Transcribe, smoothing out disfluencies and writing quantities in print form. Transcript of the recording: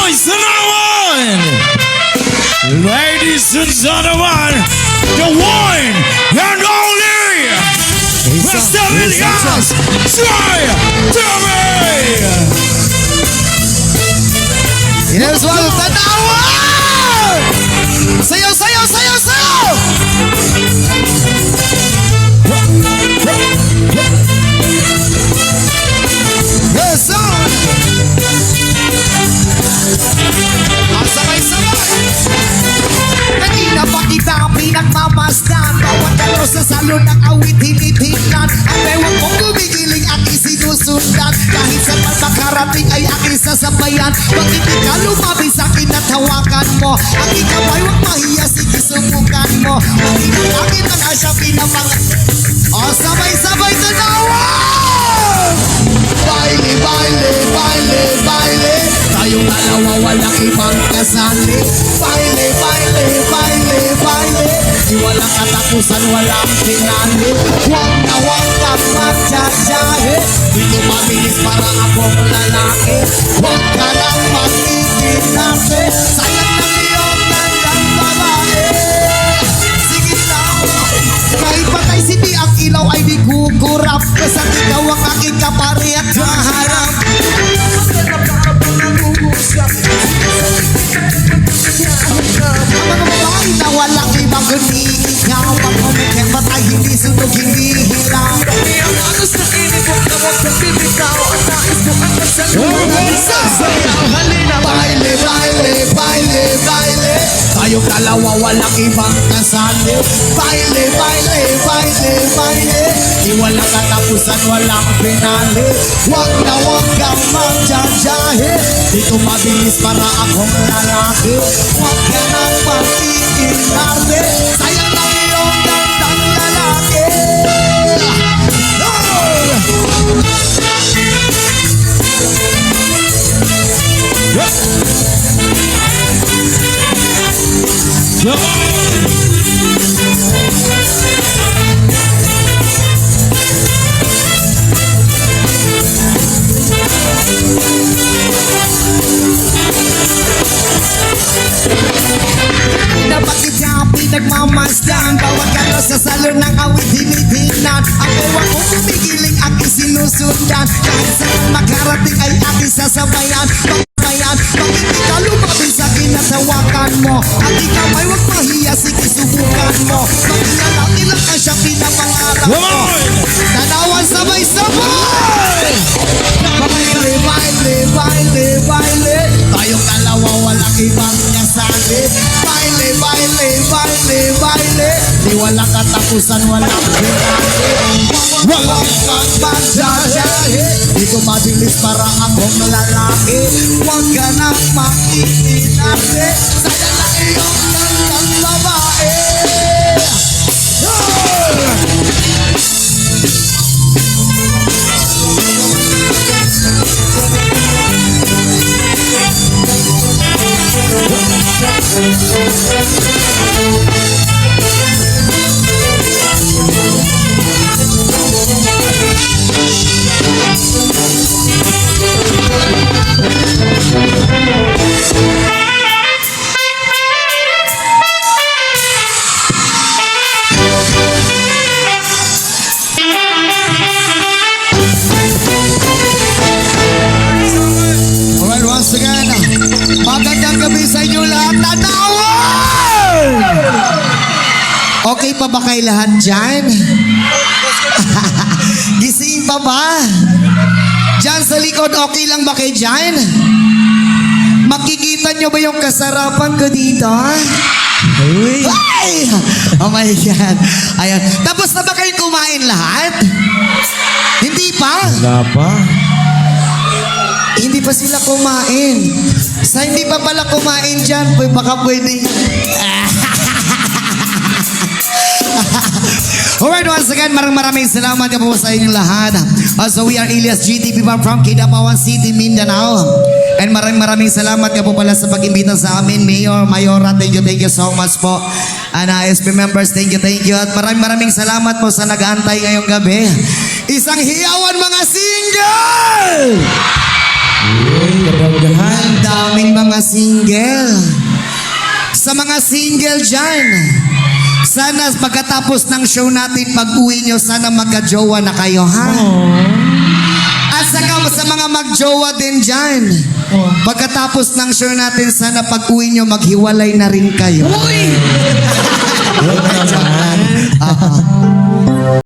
boys and one. Ladies and gentlemen, the one and only Brazilians, Joy Tommy. Here's one of the hour. Sayo, sayo, sayo, sayo. Yes, sir. Sabay-sabay. Kanina pa kita pinagmamasdan. Bawat kalo sa salon ng awit hinitingnan. Ang ewan kong gumigiling aking sinusundan. Kahit sa pagkakarating ay aking sasabayan. Pag hindi ka lumabing sa'kin at hawakan mo, aking kamay wag mahiya, sige subukan mo. Pag inalangin man ang siya pinamang. O sabay-sabay tanawa! Baile, baile, baile, baile. Tayong dalawa walang ibang kasali. Baile, baile, baile, baile. Di walang katapusan, walang pinali. Huwag kang magjajahe. Dito mabilis para akong lalaki. Huwag ka lang magkikinate. Sayang ng iyong gandang babae. Sige lang. Kahit patay si Di ang ilaw ay di kukurap. Basta't ikaw ang aking kapari at kaharap. Mga babae na walang ibang kundi ikaw. Pag kumikit ba't ay hindi sunog, hindi hilaw. Ang anos na kinipot na huwag na bibitaw. Ang nais ko ang magsasayaw. Halina, baile, baile, baile, baile. Tayong dalawa walang ibang kasali. Baile, baile, baile, baile. Di walang katapusan, walang pinali. Huwag kang magjajahe. Dito mabilis para akong lalaki. Huwag ka nang magkikinarte. Sayang lang iyong gandang lalaki. Napakit ka pinagmamasdan. Bawat kalo sa salon ng awit hinitingnan. Ang ewan kong kumigiling aking sinusundan. Kahit saan makarating ay aking sasabayan. Pagbayan, pag hindi ka lumabing sa'kin at hawakan mo. Aking kamay wag mahiya, sige subukan mo. Pag ilang ka siya pinapangarap mo. Tanawan sabay-sabay. Baile, baile, baile, baile. Tayong dalawa walang ibang kasali. Baile, baile, baile, baile. Di walang katapusan, walang pinali. Walang kang magjajahe. Dito mabilis para akong lalaki. Huwag ka nang makikinate. Sayang lang iyong gandang babae. Alright, once again, magandang gabi sa inyo lahat. Tanawan! Okay pa ba kayo lahat dyan? Gising pa ba? Dyan sa likod, okay lang ba kayo dyan? Makikita nyo ba yung kasarapan ko dito? Ay! Oh my God. Ayan. Tapos na ba kayo kumain lahat? Hindi pa? Wala pa. Hindi pa sila kumain. Sa hindi pa pala kumain dyan, baka pwede. Alright, once again, maraming salamat po sa inyong lahat. So we are Elias GTP from Kidapawan City, Mindanao. And maraming salamat po pala sa pag-imbita sa amin, Mayor, Mayora, thank you so much po. And SP members, thank you. At maraming salamat po sa nag-aantay ngayong gabi. Isang hiyawan mga single! Kadagdahan. Handa aming mga single. Sa mga single dyan, sana pagkatapos ng show natin, pag-uwi nyo, sana magka-jowa na kayo, ha? At saka sa mga mag-jowa din dyan, pagkatapos ng show natin, sana pag-uwi nyo, maghiwalay na rin kayo. Uy!